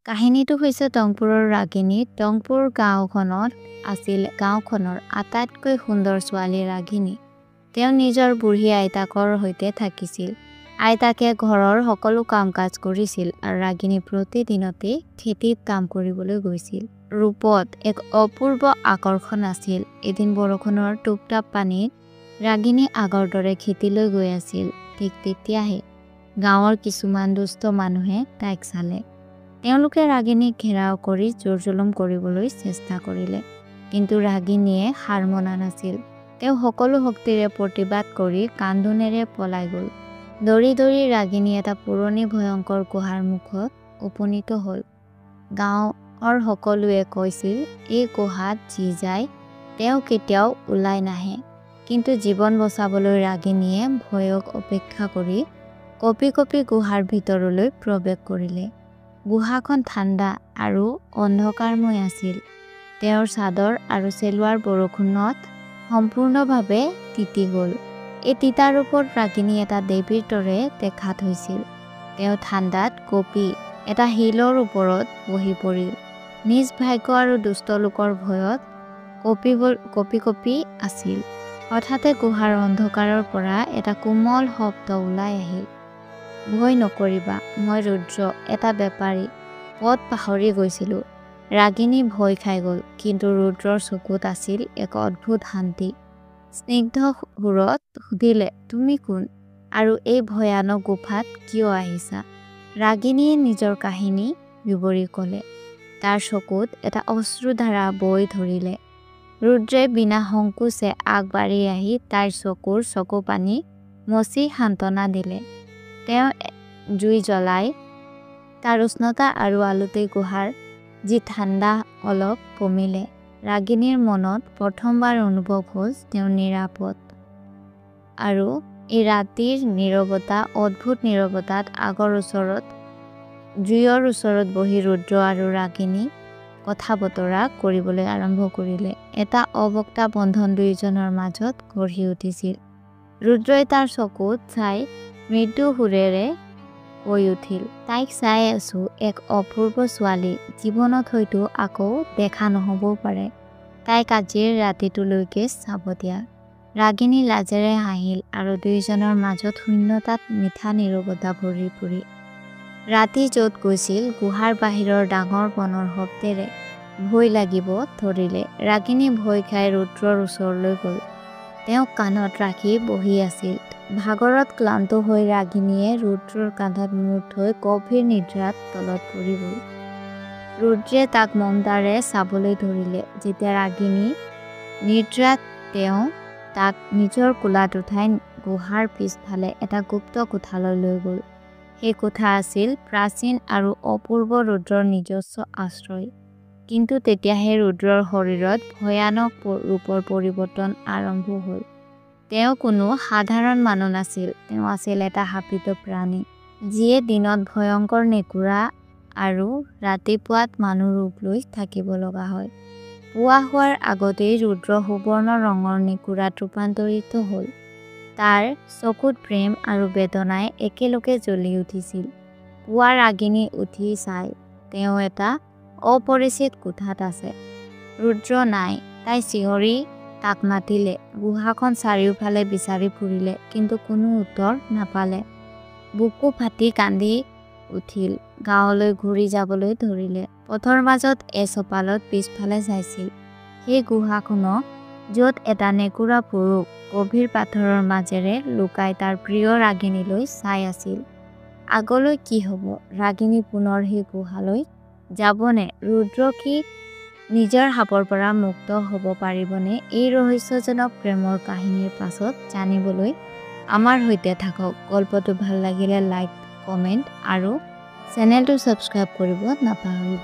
কাহিনীটো হৈছে টংপুৰৰ ৰাগিনী। টংপুৰ গাঁওখনত আছিল গাঁওখনৰ আটাইতকৈ সুন্দৰ ছোৱালী ৰাগিনী। তেওঁ নিজৰ বুঢ়ী আইতাকৰ সৈতে থাকিছিল। আইতাকে ঘৰৰ সকলো কাম-কাজ কৰিছিল আৰু ৰাগিনী প্ৰতিদিনতে খেতিত কাম কৰিবলৈ গৈছিল। ৰূপত এক অপূৰ্ব আকৰ্ষণ আছিল। এদিন বৰষুণৰ টুপটাপ পানীত ৰাগিনী আগৰ দৰে খেতিলৈ গৈ আছিল। ঠিক তেতিয়াহে গাঁৱৰ কিছুমান দুষ্ট মানুহে তাইক চালে। তেওঁলোকে ৰাগিনীক ঘেৰাও কৰি জোৰ-জুলুম কৰিবলৈ চেষ্টা কৰিলে, কিন্তু ৰাগিনীয়ে হাৰ মনা নাছিল। তেওঁ সকলো শক্তিৰে প্ৰতিবাদ কৰি কান্দোনেৰে পলাই গ'ল। দৌৰি দৌৰি ৰাগিনী এটা পুৰণি ভয়ংকৰ গুহাৰ মুখত উপনীত হ'ল। গাঁৱৰ সকলোৱে কৈছিল, এই গুহাত যি যায় তেওঁ কেতিয়াও ওলাই নাহে। কিন্তু জীৱন বচাবলৈ ৰাগিনীয়ে ভয়ক উপেক্ষা কৰি কঁপি কঁপি গুহাৰ ভিতৰলৈ প্ৰৱেশ কৰিলে। গুহাখন ঠাণ্ডা আৰু অন্ধকাৰময় আছিল। তেওঁৰ চাদৰ আৰু চেলোৱাৰ বৰষুণত সম্পূৰ্ণভাৱে তিতি গ'ল। এই তিতা ৰূপত ৰাগিনী এটা দেৱীৰ দৰে দেখাত হৈছিল। তেওঁ ঠাণ্ডাত কঁপি এটা শিলৰ ওপৰত বহি পৰিল। নিজ ভাগ্য আৰু দুষ্ট লোকৰ ভয়ত কঁপি কঁপি আছিল। হঠাতে গুহাৰ অন্ধকাৰৰ পৰা এটা কোমল শব্দ ওলাই আহিল। ভয় নকৰিবা, মই ৰুদ্ৰ, এটা বেপাৰী। পথ পাহৰি গৈছিলোঁ। ৰাগিনী ভয় খাই গ'ল, কিন্তু ৰুদ্ৰৰ চকুত আছিল এক অদ্ভুত শান্তি। স্নিগ্ধ সুৰত সুধিলে, তুমি কোন আৰু এই ভয়ানক গুফাত কিয় আহিছা? ৰাগিনীয়ে নিজৰ কাহিনী বিৱৰি ক'লে। তাৰ চকুত এটা অশ্ৰুধাৰা বৈ ধৰিলে। ৰুদ্ৰে বিনা সংকোচে আগবাঢ়ি আহি তাইৰ চকু পানী মচি সান্তনা দিলে। তেওঁ জুই জ্বলাই তাৰ উষ্ণতা আৰু আলোতে গুহাৰ যি ঠাণ্ডা অলপ কমিলে। ৰাগিনীৰ মনত প্ৰথমবাৰ অনুভৱ হ'ল তেওঁ নিৰাপদ। আৰু এই ৰাতিৰ নীৰৱতা, অদ্ভুত নীৰৱতাত জুইৰ ওচৰত বহি ৰুদ্ৰ আৰু ৰাগিনী কথা বতৰা কৰিবলৈ আৰম্ভ কৰিলে। এটা অবক্তা বন্ধন দুয়োজনৰ মাজত গঢ়ি উঠিছিল। ৰুদ্ৰই তাৰ চকুত চাই মৃদু সুৰেৰে কৈ উঠিল, তাইক চাই আছো, এক অপূৰ্ব ছোৱালী। জীৱনত হয়তো আকৌ দেখা নহ'বও পাৰে। তাইক আজিৰ ৰাতিটোলৈকে চাব দিয়া। ৰাগিনী লাজেৰে হাঁহিল আৰু দুয়োজনৰ মাজত শূন্যতাত মিঠা নীৰৱতা ভৰি পৰিল। ৰাতি য'ত গৈছিল, গুহাৰ বাহিৰৰ ডাঙৰ বনৰ শব্দেৰে ভয় লাগিব ধৰিলে। ৰাগিনী ভয় খাই ৰুদ্ৰৰ ওচৰলৈ গ'ল। তেওঁক কাণত ৰাখি বহি আছিল। ভাগৰত ক্লান্ত হৈ ৰাগিনীয়ে ৰুদ্ৰৰ কান্ধত মূৰ থৈ গভীৰ নিদ্ৰাত তলত পৰি গ'ল। ৰুদ্ৰে তাক মমতাৰে চাবলৈ ধৰিলে। যেতিয়া ৰাগিনী নিদ্ৰাত তেওঁ তাক নিজৰ কোলাত উঠাই গুহাৰ পিছফালে এটা গুপ্ত কোঠালৈ লৈ গ'ল। সেই কোঠা আছিল প্ৰাচীন আৰু অপূৰ্ব ৰুদ্ৰৰ নিজস্ব আশ্ৰয়। কিন্তু তেতিয়াহে ৰুদ্ৰৰ শৰীৰত ভয়ানক ৰূপৰ পৰিৱৰ্তন আৰম্ভ হ'ল। তেওঁ কোনো সাধাৰণ মানুহ নাছিল। তেওঁ আছিল এটা শাপিত প্ৰাণী, যিয়ে দিনত ভয়ংকৰ নেকুৰা আৰু ৰাতিপুৱাত মানুহ ৰূপ লৈ থাকিব লগা হয়। পুৱা হোৱাৰ আগতেই ৰুদ্ৰ সুবৰ্ণ ৰঙৰ নেকুৰাত ৰূপান্তৰিত হ'ল। তাৰ চকুত প্ৰেম আৰু বেদনাই একেলগে জ্বলি উঠিছিল। পুৱা ৰাগিনী উঠি চাই, তেওঁ এটা অপৰিচিত কোঠাত আছে। ৰুদ্ৰ নাই। তাই চিঞৰি তাক মাতিলে। গুহাখন চাৰিওফালে বিচাৰি ফুৰিলে, কিন্তু কোনো উত্তৰ নাপালে। বুকু ফাটি কান্দি উঠিল। গাঁৱলৈ ঘূৰি যাবলৈ ধৰিলে। পথৰ মাজত এচপালত পিছফালে চাইছিল। সেই গুহাখনক, য'ত এটা নেকুৰা পুৰুষ গভীৰ পাথৰৰ মাজেৰে লুকাই তাৰ প্ৰিয় ৰাগিনীলৈ চাই আছিল। আগলৈ কি হ'ব? ৰাগিনী পুনৰ সেই গুহালৈ যাবনে? ৰুদ্ৰ কি নিজৰ সাপৰ পৰা মুক্ত হ'ব পাৰিবনে? এই ৰহস্যজনক প্ৰেমৰ কাহিনীৰ পাছত জানিবলৈ আমাৰ সৈতে থাকক। গল্পটো ভাল লাগিলে লাইক, কমেণ্ট আৰু চেনেলটো ছাবস্ক্ৰাইব কৰিব নাপাহৰিব।